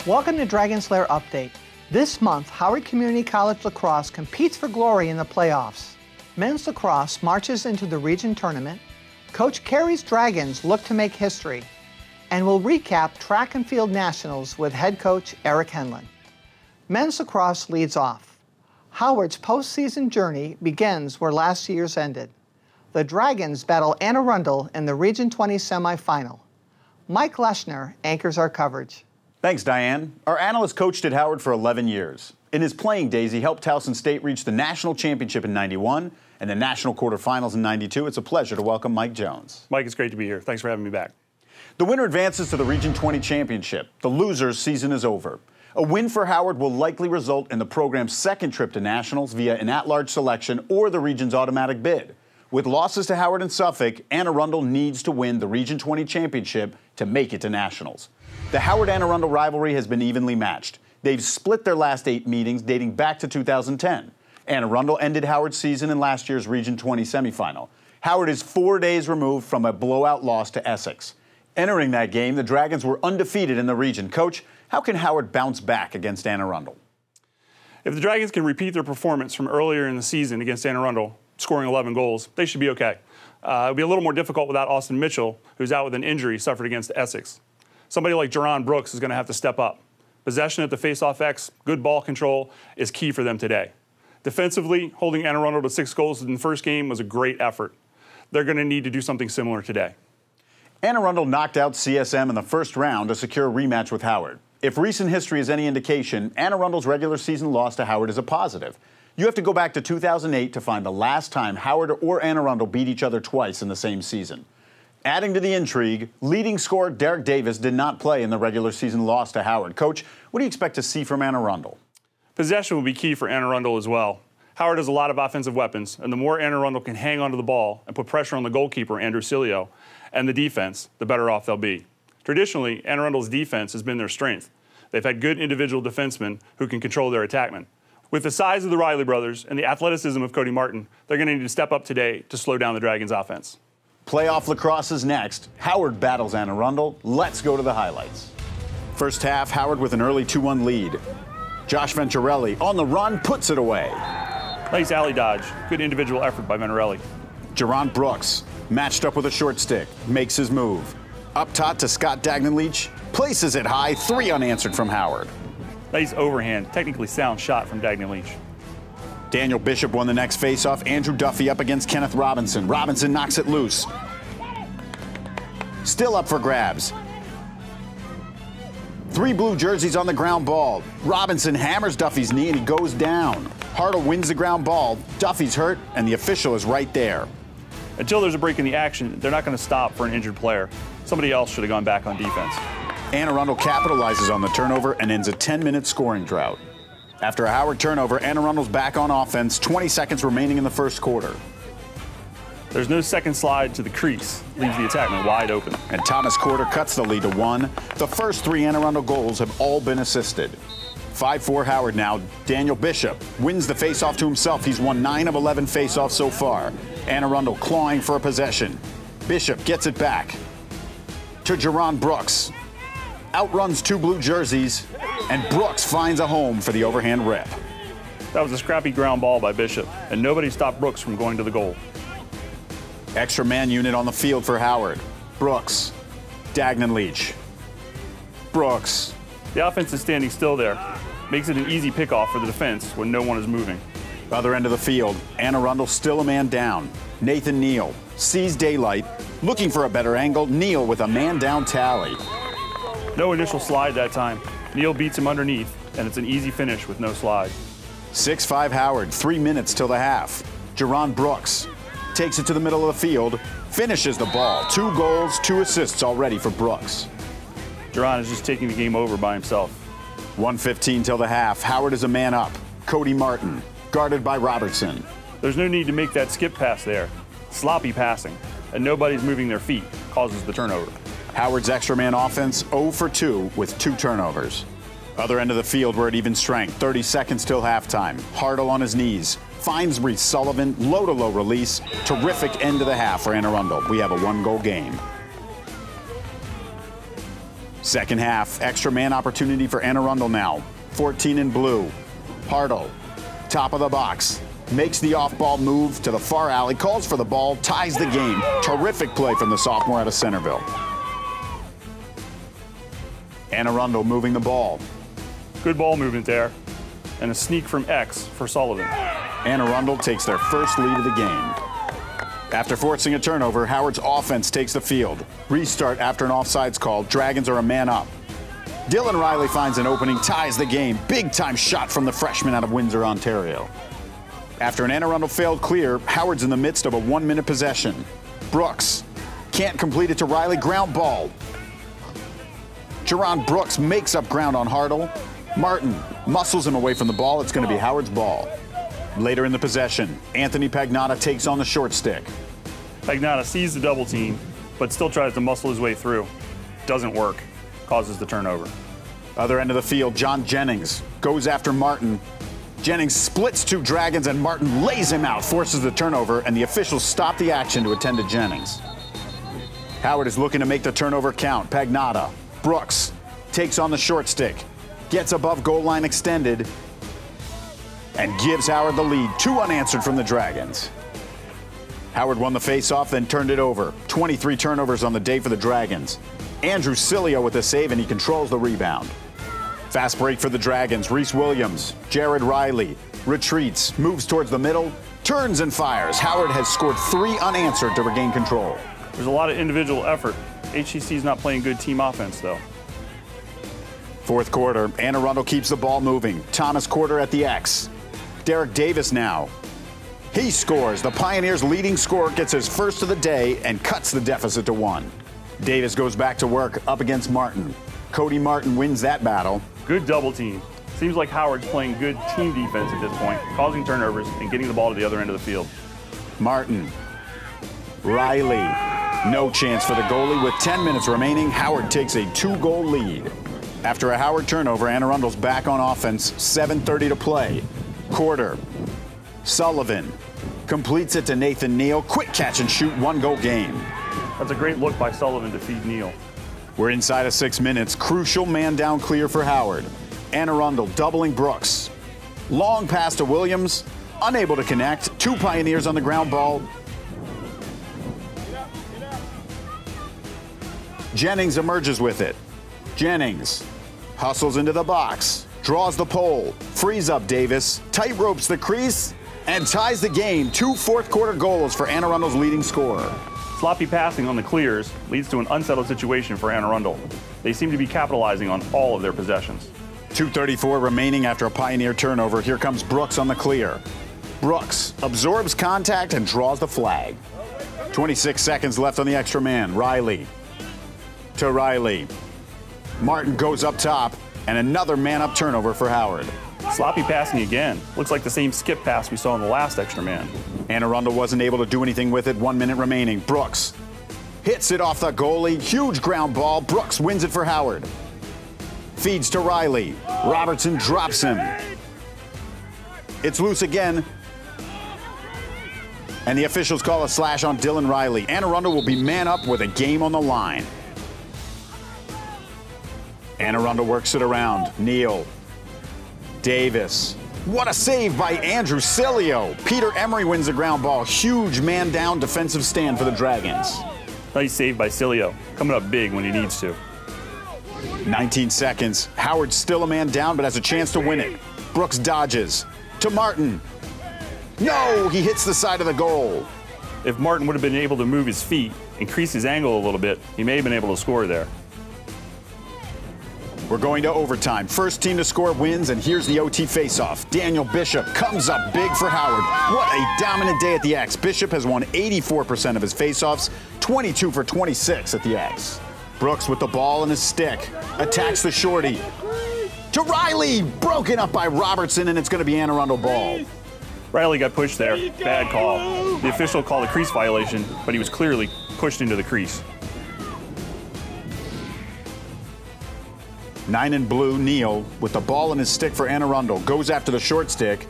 Welcome to Dragon's Lair Update. This month, Howard Community College Lacrosse competes for glory in the playoffs. Men's lacrosse marches into the region tournament. Coach Carey's Dragons look to make history. And we'll recap track and field nationals with head coach Errick Henlon. Men's lacrosse leads off. Howard's postseason journey begins where last year's ended. The Dragons battle Arundel in the Region 20 semifinal. Mike Leschner anchors our coverage. Thanks, Diane. Our analyst coached at Howard for 11 years. In his playing days, he helped Towson State reach the national championship in '91 and the national quarterfinals in '92. It's a pleasure to welcome Mike Jones. Mike, it's great to be here. Thanks for having me back. The winner advances to the Region 20 championship. The loser's season is over. A win for Howard will likely result in the program's second trip to nationals via an at-large selection or the region's automatic bid. With losses to Howard and Suffolk, Arundel needs to win the Region 20 championship to make it to nationals. The Howard-Arundel rivalry has been evenly matched. They've split their last 8 meetings dating back to 2010. Arundel ended Howard's season in last year's Region 20 semifinal. Howard is 4 days removed from a blowout loss to Essex. Entering that game, the Dragons were undefeated in the region. Coach, how can Howard bounce back against Arundel? If the Dragons can repeat their performance from earlier in the season against Arundel, scoring 11 goals, they should be okay. It'll be a little more difficult without Austin Mitchell, who's out with an injury suffered against Essex. Somebody like Jerron Brooks is going to have to step up. Possession at the face-off X, good ball control is key for them today. Defensively, holding Arundel to 6 goals in the first game was a great effort. They're going to need to do something similar today. Arundel knocked out CSM in the first round to secure a rematch with Howard. If recent history is any indication, Arundel's regular season loss to Howard is a positive. You have to go back to 2008 to find the last time Howard or Arundel beat each other twice in the same season. Adding to the intrigue, leading scorer Derek Davis did not play in the regular season loss to Howard. Coach, what do you expect to see from Arundel? Possession will be key for Arundel as well. Howard has a lot of offensive weapons, and the more Arundel can hang onto the ball and put pressure on the goalkeeper, Andrew Cilio, and the defense, the better off they'll be. Traditionally, Arundel's defense has been their strength. They've had good individual defensemen who can control their attackmen. With the size of the Riley brothers and the athleticism of Cody Martin, they're going to need to step up today to slow down the Dragons' offense. Playoff lacrosse is next. Howard battles Arundel. Let's go to the highlights. First half, Howard with an early 2-1 lead. Josh Venturelli on the run, puts it away. Nice alley dodge. Good individual effort by Venturelli. Jerron Brooks, matched up with a short stick, makes his move. Up top to Scott Dagnaleach, places it high, 3 unanswered from Howard. Nice overhand, technically sound shot from Dagnaleach. Daniel Bishop won the next faceoff. Andrew Duffy up against Kenneth Robinson. Robinson knocks it loose. Still up for grabs. 3 blue jerseys on the ground ball. Robinson hammers Duffy's knee and he goes down. Hartle wins the ground ball. Duffy's hurt and the official is right there. Until there's a break in the action, they're not going to stop for an injured player. Somebody else should have gone back on defense. Arundel capitalizes on the turnover and ends a 10-minute scoring drought. After a Howard turnover, Arundel's back on offense, 20 seconds remaining in the first quarter. There's no second slide to the crease, leaves the attackman wide open. And Thomas Corder cuts the lead to 1. The first 3 Arundel goals have all been assisted. 5-4 Howard now. Daniel Bishop wins the faceoff to himself. He's won 9 of 11 faceoffs so far. Arundel clawing for a possession. Bishop gets it back to Jerron Brooks. Outruns 2 blue jerseys, and Brooks finds a home for the overhand rip. That was a scrappy ground ball by Bishop, and nobody stopped Brooks from going to the goal. Extra man unit on the field for Howard. Brooks, Dagnaleach, Brooks. The offense is standing still there. Makes it an easy pickoff for the defense when no one is moving. Other end of the field, Arundel still a man down. Nathan Neal sees daylight, looking for a better angle. Neal with a man down tally. No initial slide that time. Neal beats him underneath, and it's an easy finish with no slide. 6-5 Howard, 3 minutes till the half. Jerron Brooks takes it to the middle of the field, finishes the ball. 2 goals, 2 assists already for Brooks. Jerron is just taking the game over by himself. 1:15 till the half. Howard is a man up. Cody Martin, guarded by Robertson. There's no need to make that skip pass there. Sloppy passing, and nobody's moving their feet, causes the turnover. Howard's extra man offense 0 for 2 with 2 turnovers. Other end of the field, we're at even strength. 30 seconds till halftime. Hartle on his knees. Finds Reese Sullivan. Low-to-low release. Terrific end of the half for Arundel. We have a 1-goal game. Second half, extra man opportunity for Anne Arundel now. 14 in blue. Hartle, top of the box, makes the off-ball move to the far alley, calls for the ball, ties the game. Terrific play from the sophomore out of Centerville. Anne Arundel moving the ball. Good ball movement there, and a sneak from X for Sullivan. Anne Arundel takes their first lead of the game. After forcing a turnover, Howard's offense takes the field. Restart after an offsides call. Dragons are a man up. Dylan Riley finds an opening, ties the game. Big-time shot from the freshman out of Windsor, Ontario. After an Anne Arundel failed clear, Howard's in the midst of a 1-minute possession. Brooks can't complete it to Riley. Ground ball. Jerron Brooks makes up ground on Hartle. Martin muscles him away from the ball. It's going to be Howard's ball. Later in the possession, Anthony Pagnotta takes on the short stick. Pagnotta sees the double team, but still tries to muscle his way through. Doesn't work. Causes the turnover. Other end of the field, John Jennings goes after Martin. Jennings splits two Dragons, and Martin lays him out, forces the turnover, and the officials stop the action to attend to Jennings. Howard is looking to make the turnover count. Pagnotta, Brooks takes on the short stick, gets above goal line extended, and gives Howard the lead. 2 unanswered from the Dragons. Howard won the faceoff, then turned it over. 23 turnovers on the day for the Dragons. Andrew Cilio with a save, and he controls the rebound. Fast break for the Dragons. Reese Williams, Jared Riley retreats, moves towards the middle, turns and fires. Howard has scored 3 unanswered to regain control. There's a lot of individual effort. HCC is not playing good team offense, though. Fourth quarter, Anne Arundel keeps the ball moving. Thomas Quarter at the X. Derek Davis now. He scores. The Pioneers' leading scorer gets his first of the day and cuts the deficit to 1. Davis goes back to work up against Martin. Cody Martin wins that battle. Good double team. Seems like Howard's playing good team defense at this point, causing turnovers and getting the ball to the other end of the field. Martin. Riley. No chance for the goalie. With 10 minutes remaining, Howard takes a 2-goal lead. After a Howard turnover, Anne Arundel's back on offense. 7:30 to play. Quarter. Sullivan completes it to Nathan Neal. Quick catch and shoot, 1-goal game. That's a great look by Sullivan to feed Neal. We're inside of 6 minutes. Crucial man down clear for Howard. Anne Arundel doubling Brooks. Long pass to Williams. Unable to connect. 2 Pioneers on the ground ball. Jennings emerges with it. Jennings hustles into the box. Draws the pole. Frees up Davis. Tight ropes the crease. And ties the game. 2 fourth-quarter goals for Anne Arundel's leading scorer. Sloppy passing on the clears leads to an unsettled situation for Anne Arundel. They seem to be capitalizing on all of their possessions. 2:34 remaining after a Pioneer turnover. Here comes Brooks on the clear. Brooks absorbs contact and draws the flag. 26 seconds left on the extra man. Riley to Riley. Martin goes up top, and another man-up turnover for Howard. Sloppy passing again. Looks like the same skip pass we saw in the last extra man. Anne Arundel wasn't able to do anything with it. 1 minute remaining. Brooks hits it off the goalie. Huge ground ball. Brooks wins it for Howard. Feeds to Riley. Robertson drops him. It's loose again. And the officials call a slash on Dylan Riley. Anne Arundel will be man up with a game on the line. Anne Arundel works it around. Neal. Davis. What a save by Andrew Cilio. Peter Emery wins the ground ball. Huge man down defensive stand for the Dragons. Nice save by Cilio. Coming up big when he needs to. 19 seconds. Howard's still a man down, but has a chance to win it. Brooks dodges. To Martin. No, he hits the side of the goal. If Martin would have been able to move his feet, increase his angle a little bit, he may have been able to score there. We're going to overtime. First team to score wins, and here's the OT faceoff. Daniel Bishop comes up big for Howard. What a dominant day at the X. Bishop has won 84% of his faceoffs, 22 for 26 at the X. Brooks with the ball in his stick. Attacks the shorty. To Riley! Broken up by Robertson, and it's going to be Anne Arundel ball. Riley got pushed there. Bad call. The official called a crease violation, but he was clearly pushed into the crease. 9 in blue, Neal, with the ball in his stick for Anne Arundel, goes after the short stick,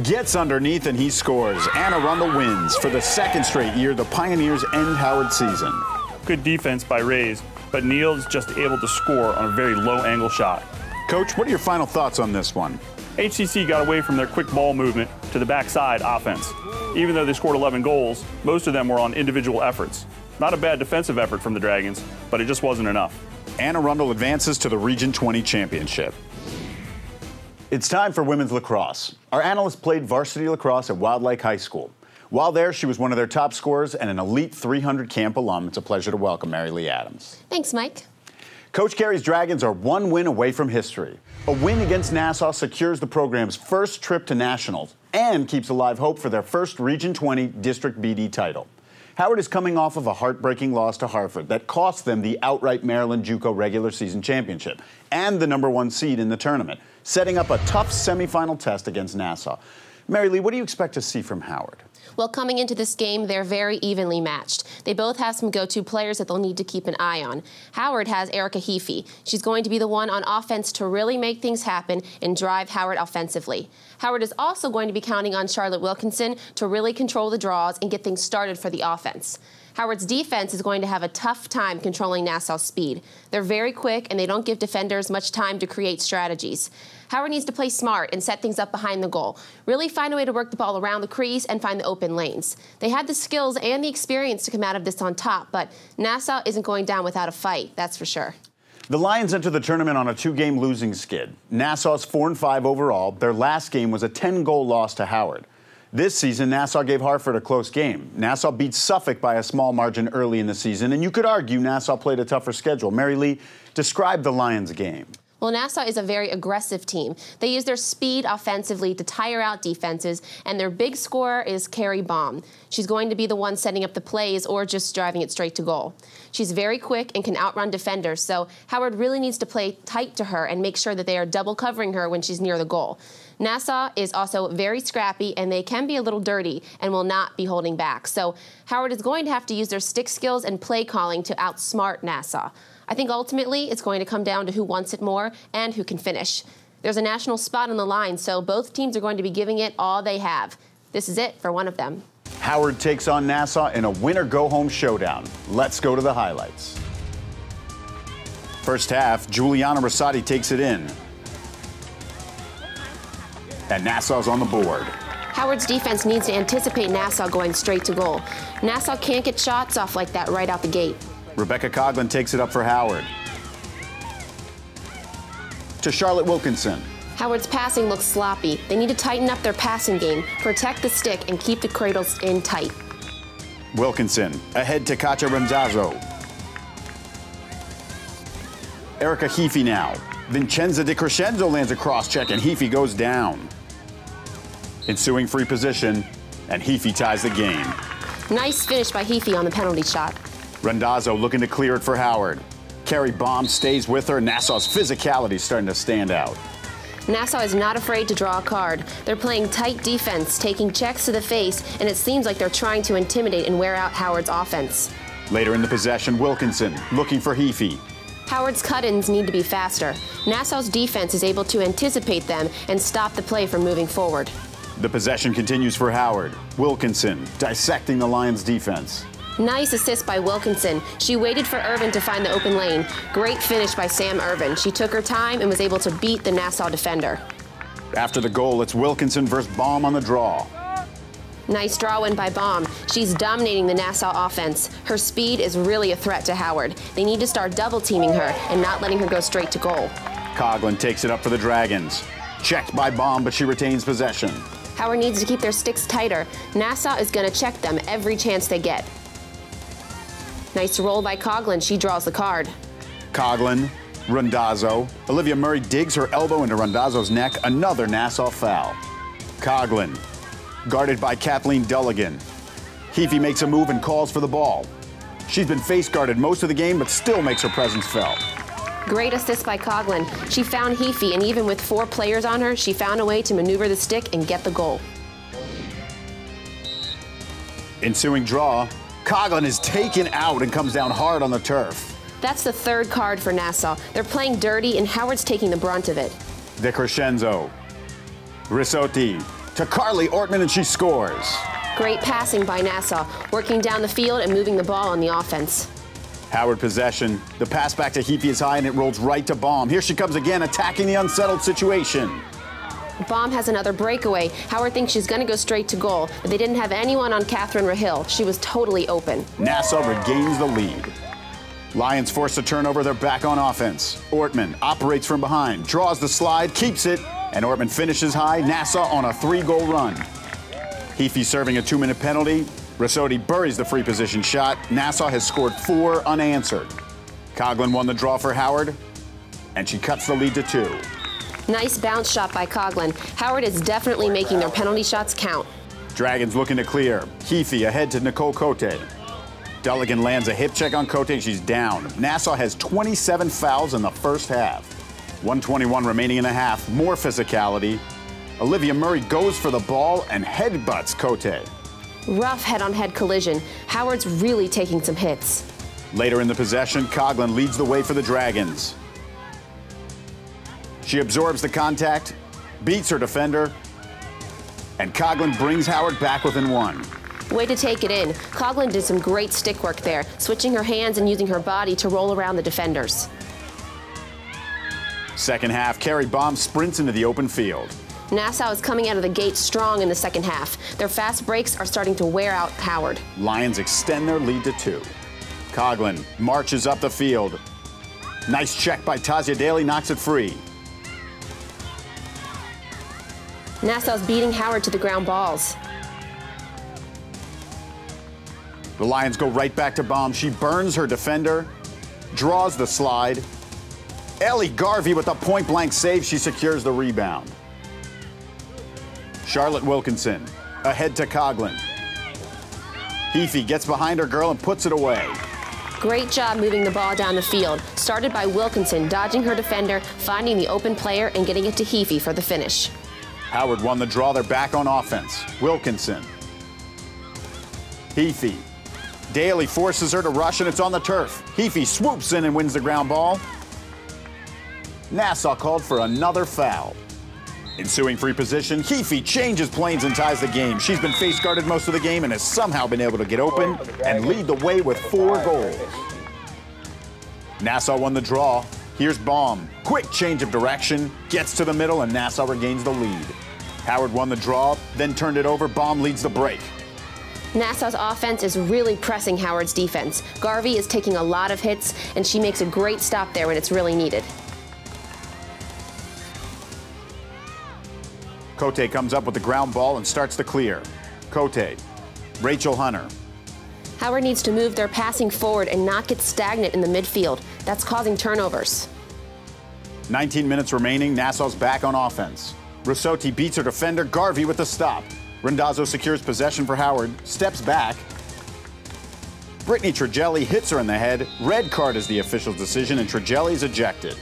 gets underneath, and he scores. Anne Arundel wins. For the second straight year, the Pioneers end Howard's season. Good defense by Rays. but Neal's just able to score on a very low-angle shot. Coach, what are your final thoughts on this one? HCC got away from their quick ball movement to the backside offense. Even though they scored 11 goals, most of them were on individual efforts. Not a bad defensive effort from the Dragons, but it just wasn't enough. Arundel advances to the Region 20 Championship. It's time for women's lacrosse. Our analyst played varsity lacrosse at Wild Lake High School. While there, she was one of their top scorers and an elite 300 camp alum. It's a pleasure to welcome Mary Lee Adams. Thanks, Mike. Coach Carey's Dragons are one win away from history. A win against Nassau secures the program's first trip to nationals and keeps alive hope for their first Region 20 District BD title. Howard is coming off of a heartbreaking loss to Hartford that cost them the outright Maryland JUCO regular season championship and the #1 seed in the tournament, setting up a tough semifinal test against Nassau. Mary Lee, what do you expect to see from Howard? Well, coming into this game, they're very evenly matched. They both have some go-to players that they'll need to keep an eye on. Howard has Errick. She's going to be the one on offense to really make things happen and drive Howard offensively. Howard is also going to be counting on Charlotte Wilkinson to really control the draws and get things started for the offense. Howard's defense is going to have a tough time controlling Nassau's speed. They're very quick, and they don't give defenders much time to create strategies. Howard needs to play smart and set things up behind the goal. Really find a way to work the ball around the crease and find the open lanes. They had the skills and the experience to come out of this on top, but Nassau isn't going down without a fight, that's for sure. The Lions enter the tournament on a 2-game losing skid. Nassau's 4-5 overall. Their last game was a 10-goal loss to Howard. This season, Nassau gave Hartford a close game. Nassau beat Suffolk by a small margin early in the season, and you could argue Nassau played a tougher schedule. Mary Lee, describe the Lions' game. Well, Nassau is a very aggressive team. They use their speed offensively to tire out defenses, and their big scorer is Carrie Baum. She's going to be the one setting up the plays or just driving it straight to goal. She's very quick and can outrun defenders, so Howard really needs to play tight to her and make sure that they are double covering her when she's near the goal. Nassau is also very scrappy, and they can be a little dirty and will not be holding back. So Howard is going to have to use their stick skills and play calling to outsmart Nassau. I think ultimately it's going to come down to who wants it more and who can finish. There's a national spot on the line, so both teams are going to be giving it all they have. This is it for one of them. Howard takes on Nassau in a win-or-go-home showdown. Let's go to the highlights. First half, Juliana Rosati takes it in. And Nassau's on the board. Howard's defense needs to anticipate Nassau going straight to goal. Nassau can't get shots off like that right out the gate. Rebecca Coughlin takes it up for Howard. To Charlotte Wilkinson. Howard's passing looks sloppy. They need to tighten up their passing game, protect the stick, and keep the cradles in tight. Wilkinson ahead to Katja Randazzo. Erica Heafy now. Vincenza Di Crescenzo lands a cross-check, and Heafy goes down. Ensuing free position, and Heafy ties the game. Nice finish by Heafy on the penalty shot. Randazzo looking to clear it for Howard. Carrie Baum stays with her. Nassau's physicality starting to stand out. Nassau is not afraid to draw a card. They're playing tight defense, taking checks to the face, and it seems like they're trying to intimidate and wear out Howard's offense. Later in the possession, Wilkinson looking for Heafy. Howard's cut-ins need to be faster. Nassau's defense is able to anticipate them and stop the play from moving forward. The possession continues for Howard. Wilkinson dissecting the Lions' defense. Nice assist by Wilkinson. She waited for Irvin to find the open lane. Great finish by Sam Irvin. She took her time and was able to beat the Nassau defender. After the goal, it's Wilkinson versus Baum on the draw. Nice draw win by Baum. She's dominating the Nassau offense. Her speed is really a threat to Howard. They need to start double teaming her and not letting her go straight to goal. Coughlin takes it up for the Dragons. Checked by Baum, but she retains possession. Howard needs to keep their sticks tighter. Nassau is going to check them every chance they get. Nice roll by Coughlin. She draws the card. Coughlin, Randazzo. Olivia Murray digs her elbow into Randazzo's neck. Another Nassau foul. Coughlin, guarded by Kathleen Dulligan. Heafy makes a move and calls for the ball. She's been face guarded most of the game, but still makes her presence felt. Great assist by Coughlin. She found Heafy, and even with 4 players on her, she found a way to maneuver the stick and get the goal. Ensuing draw, Coughlin is taken out and comes down hard on the turf. That's the 3rd card for Nassau. They're playing dirty, and Howard's taking the brunt of it. De Crescenzo. Rissotti to Carly Ortman, and she scores. Great passing by Nassau, working down the field and moving the ball on the offense. Howard possession. The pass back to Heaphy is high and it rolls right to Baum. Here she comes again, attacking the unsettled situation. Baum has another breakaway. Howard thinks she's going to go straight to goal, but they didn't have anyone on Catherine Rahil. She was totally open. Nassau regains the lead. Lions force a turnover. They're back on offense. Ortman operates from behind, draws the slide, keeps it, and Ortman finishes high. Nassau on a 3-goal run. Heaphy serving a 2-minute penalty. Rassotti buries the free position shot. Nassau has scored 4 unanswered. Coughlin won the draw for Howard, and she cuts the lead to 2. Nice bounce shot by Coughlin. Howard is definitely making their penalty shots count. Dragons looking to clear. Heaphy ahead to Nicole Cote. Dulligan lands a hip check on Cote. She's down. Nassau has 27 fouls in the first half. 1:21 remaining in the half. More physicality. Olivia Murray goes for the ball and headbutts Cote. Rough head-on-head collision. Howard's really taking some hits. Later in the possession, Coughlin leads the way for the Dragons. She absorbs the contact, beats her defender, and Coughlin brings Howard back within 1. Way to take it in. Coughlin did some great stick work there, switching her hands and using her body to roll around the defenders. Second half, Carrie Baum sprints into the open field. Nassau is coming out of the gate strong in the second half. Their fast breaks are starting to wear out Howard. Lions extend their lead to 2. Coughlin marches up the field. Nice check by Tasia Daly, knocks it free. Nassau's beating Howard to the ground balls. The Lions go right back to Baum. She burns her defender, draws the slide. Ellie Garvey with a point-blank save. She secures the rebound. Charlotte Wilkinson ahead to Coughlin. Heaphy gets behind her girl and puts it away. Great job moving the ball down the field. Started by Wilkinson, dodging her defender, finding the open player, and getting it to Heaphy for the finish. Howard won the draw. They're back on offense. Wilkinson. Heaphy. Daly forces her to rush, and it's on the turf. Heaphy swoops in and wins the ground ball. Nassau called for another foul. Ensuing free position, Heaphy changes planes and ties the game. She's been face guarded most of the game and has somehow been able to get open and lead the way with 4 goals. Nassau won the draw. Here's Baum. Quick change of direction, gets to the middle, and Nassau regains the lead. Howard won the draw, then turned it over. Baum leads the break. Nassau's offense is really pressing Howard's defense. Garvey is taking a lot of hits, and she makes a great stop there when it's really needed. Cote comes up with the ground ball and starts to clear. Cote, Rachel Hunter. Howard needs to move their passing forward and not get stagnant in the midfield. That's causing turnovers. 19 minutes remaining. Nassau's back on offense. Rassotti beats her defender. Garvey with the stop. Randazzo secures possession for Howard. Steps back. Brittany Tragelli hits her in the head. Red card is the official decision, and Tragelli's ejected.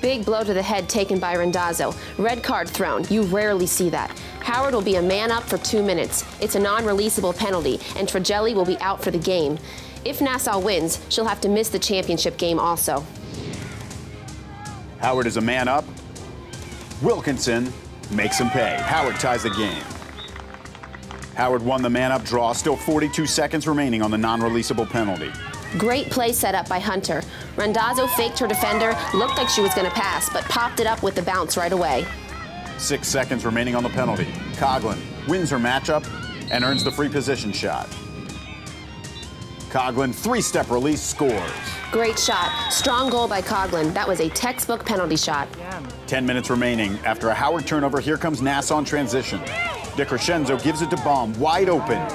Big blow to the head taken by Randazzo. Red card thrown. You rarely see that. Howard will be a man up for 2 minutes. It's a non-releasable penalty, and Tragelli will be out for the game. If Nassau wins, she'll have to miss the championship game also. Howard is a man up. Wilkinson makes him pay. Howard ties the game. Howard won the man-up draw. Still 42 seconds remaining on the non-releasable penalty. Great play set up by Hunter. Randazzo faked her defender, looked like she was going to pass, but popped it up with the bounce right away. 6 seconds remaining on the penalty. Coughlin wins her matchup and earns the free position shot. Coughlin, 3-step release, scores. Great shot. Strong goal by Coughlin. That was a textbook penalty shot. 10 minutes remaining. After a Howard turnover, here comes Nassau in transition. DeCrescenzo gives it to Baum, wide open.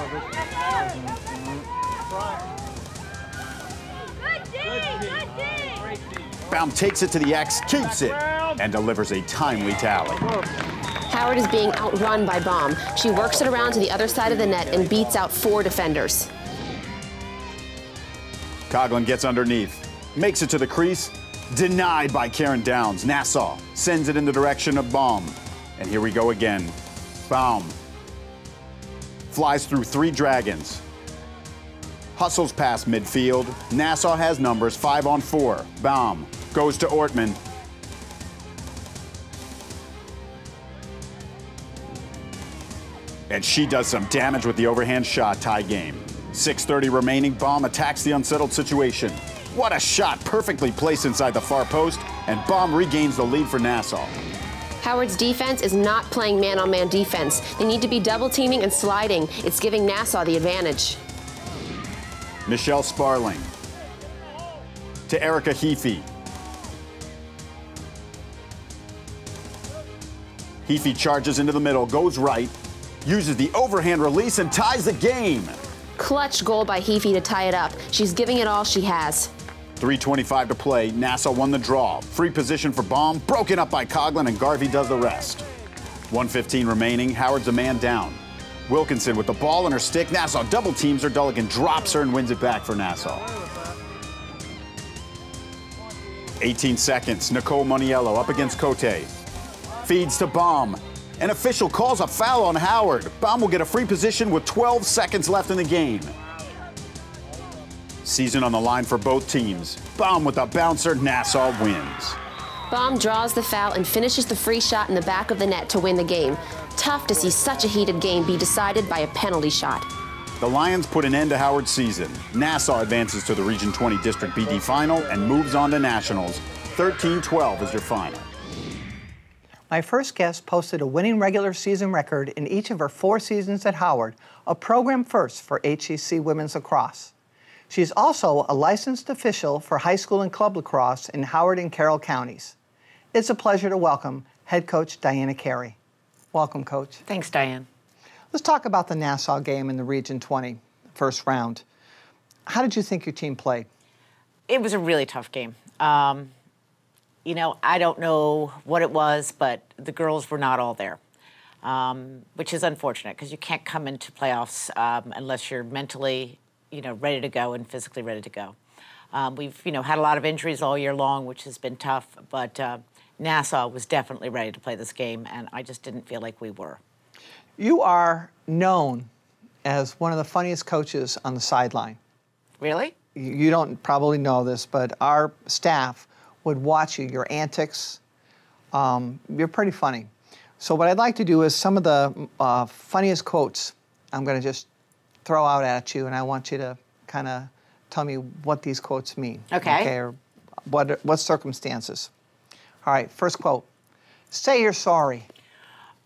Baum takes it to the X, keeps it, and delivers a timely tally. Howard is being outrun by Baum. She works it around to the other side of the net and beats out 4 defenders. Coughlin gets underneath, makes it to the crease, denied by Karen Downs. Nassau sends it in the direction of Baum. And here we go again. Baum flies through 3 Dragons. Hustles past midfield. Nassau has numbers, 5-on-4. Baum goes to Ortman. And she does some damage with the overhand shot, tie game. 6:30 remaining. Baum attacks the unsettled situation. What a shot, perfectly placed inside the far post, and Baum regains the lead for Nassau. Howard's defense is not playing man-on-man defense. They need to be double teaming and sliding. It's giving Nassau the advantage. Michelle Sparling to Erica Heafy. Heafy charges into the middle, goes right, uses the overhand release and ties the game. Clutch goal by Heafy to tie it up. She's giving it all she has. 3:25 to play. Nassau won the draw. Free position for Baum, broken up by Coughlin, and Garvey does the rest. 1:15 remaining. Howard's a man down. Wilkinson with the ball in her stick. Nassau double teams her. Dulligan drops her and wins it back for Nassau. 18 seconds. Nicole Moniello up against Cote. Feeds to Baum. An official calls a foul on Howard. Baum will get a free position with 12 seconds left in the game. Season on the line for both teams. Baum with a bouncer. Nassau wins. Baum draws the foul and finishes the free shot in the back of the net to win the game. Tough to see such a heated game be decided by a penalty shot. The Lions put an end to Howard's season. Nassau advances to the Region 20 District BD Final and moves on to Nationals. 13-12 is your final. My first guest posted a winning regular season record in each of her 4 seasons at Howard, a program first for HCC Women's Lacrosse. She's also a licensed official for high school and club lacrosse in Howard and Carroll counties. It's a pleasure to welcome head coach Diana Carey. Welcome, Coach. Thanks, Diane. Let's talk about the Nassau game in the Region 20 first round. How did you think your team played? It was a really tough game. You know, I don't know what it was, but the girls were not all there, which is unfortunate because you can't come into playoffs unless you're mentally, ready to go and physically ready to go. We've, had a lot of injuries all year long, which has been tough, but Nassau was definitely ready to play this game, and I just didn't feel like we were. You are known as one of the funniest coaches on the sideline. Really? You don't probably know this, but our staff would watch you, your antics. You're pretty funny. So what I'd like to do is some of the funniest quotes I'm going to just throw out at you, and I want you to kind of tell me what these quotes mean. Okay. Or what circumstances. All right, first quote. Say you're sorry.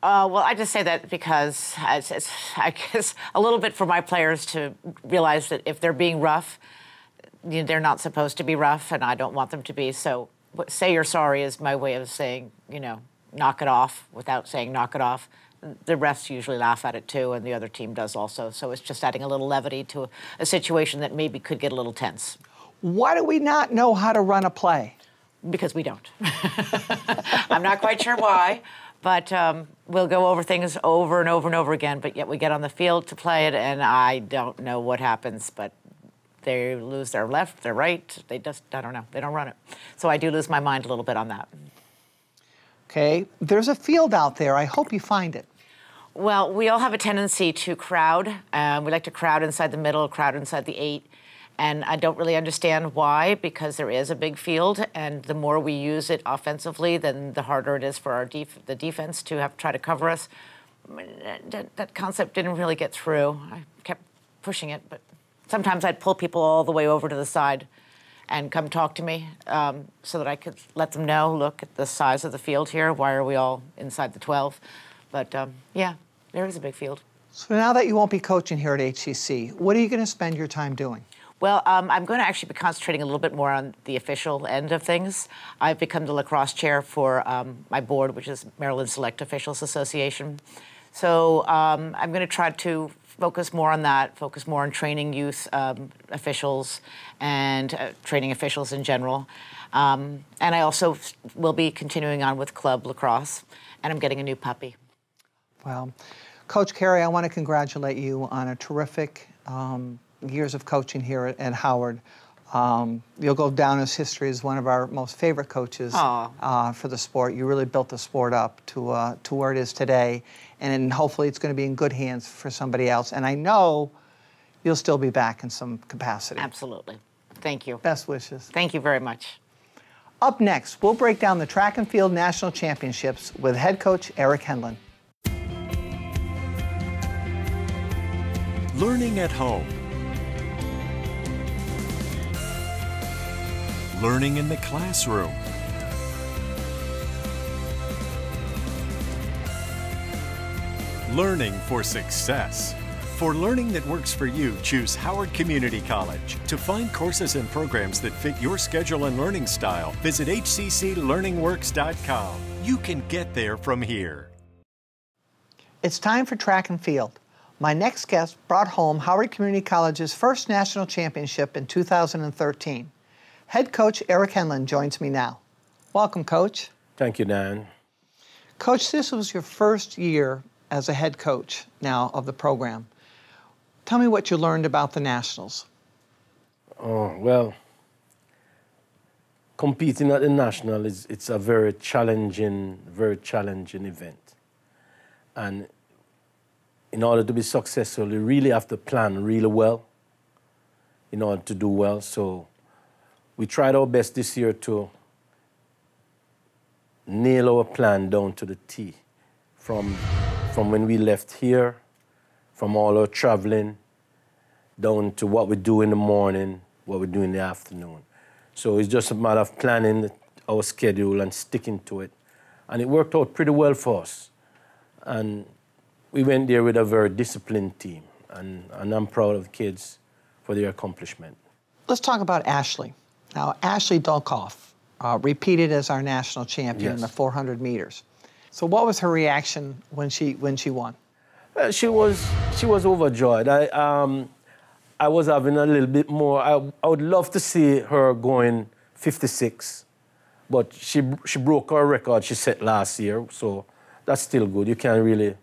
Well, I just say that because it's, I guess, a little bit for my players to realize that if they're being rough, they're not supposed to be rough, and I don't want them to be. So say you're sorry is my way of saying, knock it off without saying knock it off. The refs usually laugh at it, too, and the other team does also. So it's just adding a little levity to a situation that maybe could get a little tense. Why do we not know how to run a play? Because we don't. I'm not quite sure why, but we'll go over things over and over and over again, but yet we get on the field to play it, and I don't know what happens, but they lose their left, their right. They just, I don't know, they don't run it. So I do lose my mind a little bit on that. Okay, there's a field out there. I hope you find it. Well, we all have a tendency to crowd. We like to crowd inside the middle, crowd inside the 8. And I don't really understand why, because there is a big field, and the more we use it offensively, then the harder it is for our the defense to try to cover us. That concept didn't really get through. I kept pushing it, but sometimes I'd pull people all the way over to the side and come talk to me so that I could let them know, look at the size of the field here. Why are we all inside the 12? But, yeah, there is a big field. So now that you won't be coaching here at HCC, what are you going to spend your time doing? Well, I'm going to actually be concentrating a little bit more on the official end of things. I've become the lacrosse chair for my board, which is Maryland Select Officials Association. So I'm going to try to focus more on that, focus more on training youth officials and training officials in general. And I also will be continuing on with club lacrosse, and I'm getting a new puppy. Well, Coach Carey, I want to congratulate you on a terrific years of coaching here at Howard. You'll go down as history as one of our most favorite coaches for the sport. You really built the sport up to where it is today, and hopefully it's going to be in good hands for somebody else. And I know you'll still be back in some capacity. Absolutely. Thank you. Best wishes. Thank you very much. Up next, we'll break down the track and field national championships with head coach Errick Henlon. Learning at home. learning in the classroom, learning for success. For learning that works for you, choose Howard Community College. To find courses and programs that fit your schedule and learning style, visit hcclearningworks.com. You can get there from here. It's time for track and field. My next guest brought home Howard Community College's first national championship in 2013. Head coach Errick Henlon joins me now. Welcome, Coach. Thank you, Dan. Coach, this was your first year as a head coach now of the program. Tell me what you learned about the Nationals. Oh, well, competing at the National it's a very challenging event. And in order to be successful, you really have to plan really well in order to do well. So we tried our best this year to nail our plan down to the T. From when we left here, from all our traveling, down to what we do in the morning, what we do in the afternoon. So it's just a matter of planning our schedule and sticking to it. And it worked out pretty well for us. And we went there with a very disciplined team. And I'm proud of the kids for their accomplishment. Let's talk about Ashley. Now, Ashley Dolkoff repeated as our national champion in the 400 meters. So what was her reaction when she won? She was overjoyed. I was having a little bit more. I would love to see her going 56, but she broke her record she set last year, so that's still good. You can't really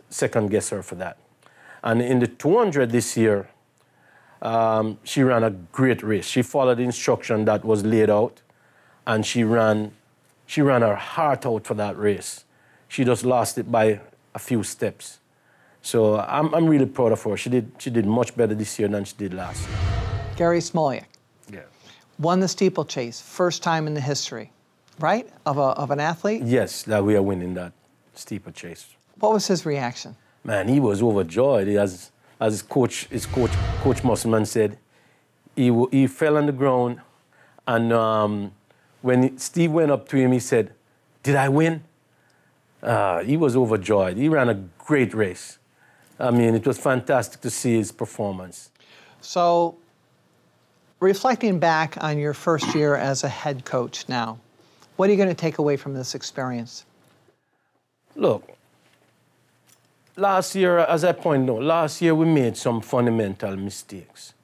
second guess her for that. And in the 200 this year, she ran a great race. She followed the instruction that was laid out, and she ran her heart out for that race. She just lost it by a few steps. So I'm really proud of her. She did much better this year than she did last year. Gary Smolyak. Yeah. Won the steeplechase, first time in the history, right, of an athlete? Yes, that we are winning that steeplechase. What was his reaction? Man, he was overjoyed. As Coach Musselman said, he fell on the ground, and when Steve went up to him, he said, "Did I win?" He was overjoyed. He ran a great race. I mean, it was fantastic to see his performance. So, reflecting back on your first year as a head coach now, what are you going to take away from this experience? Look, last year, as I pointed out, last year we made some fundamental mistakes,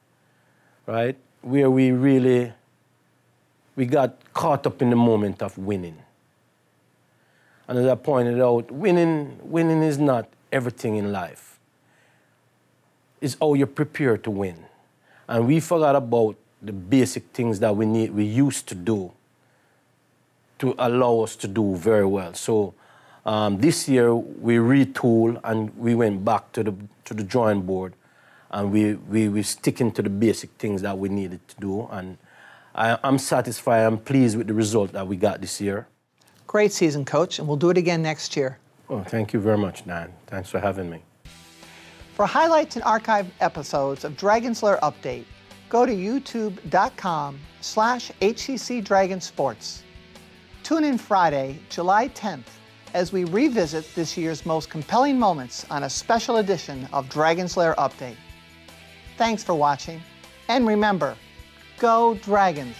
right? Where we got caught up in the moment of winning. And as I pointed out, winning is not everything in life. It's how you're prepared to win. And we forgot about the basic things that we used to do to allow us to do very well. So this year we retooled and we went back to the drawing board, and we sticking to the basic things that we needed to do. And I'm satisfied. I'm pleased with the result that we got this year. Great season, Coach, and we'll do it again next year. Oh, thank you very much, Dan. Thanks for having me. For highlights and archived episodes of Dragons Lair Update, go to youtube.com/HCC Dragon Sports. Tune in Friday, July 10th, as we revisit this year's most compelling moments on a special edition of Dragons Lair Update. Thanks for watching, and remember, go Dragons!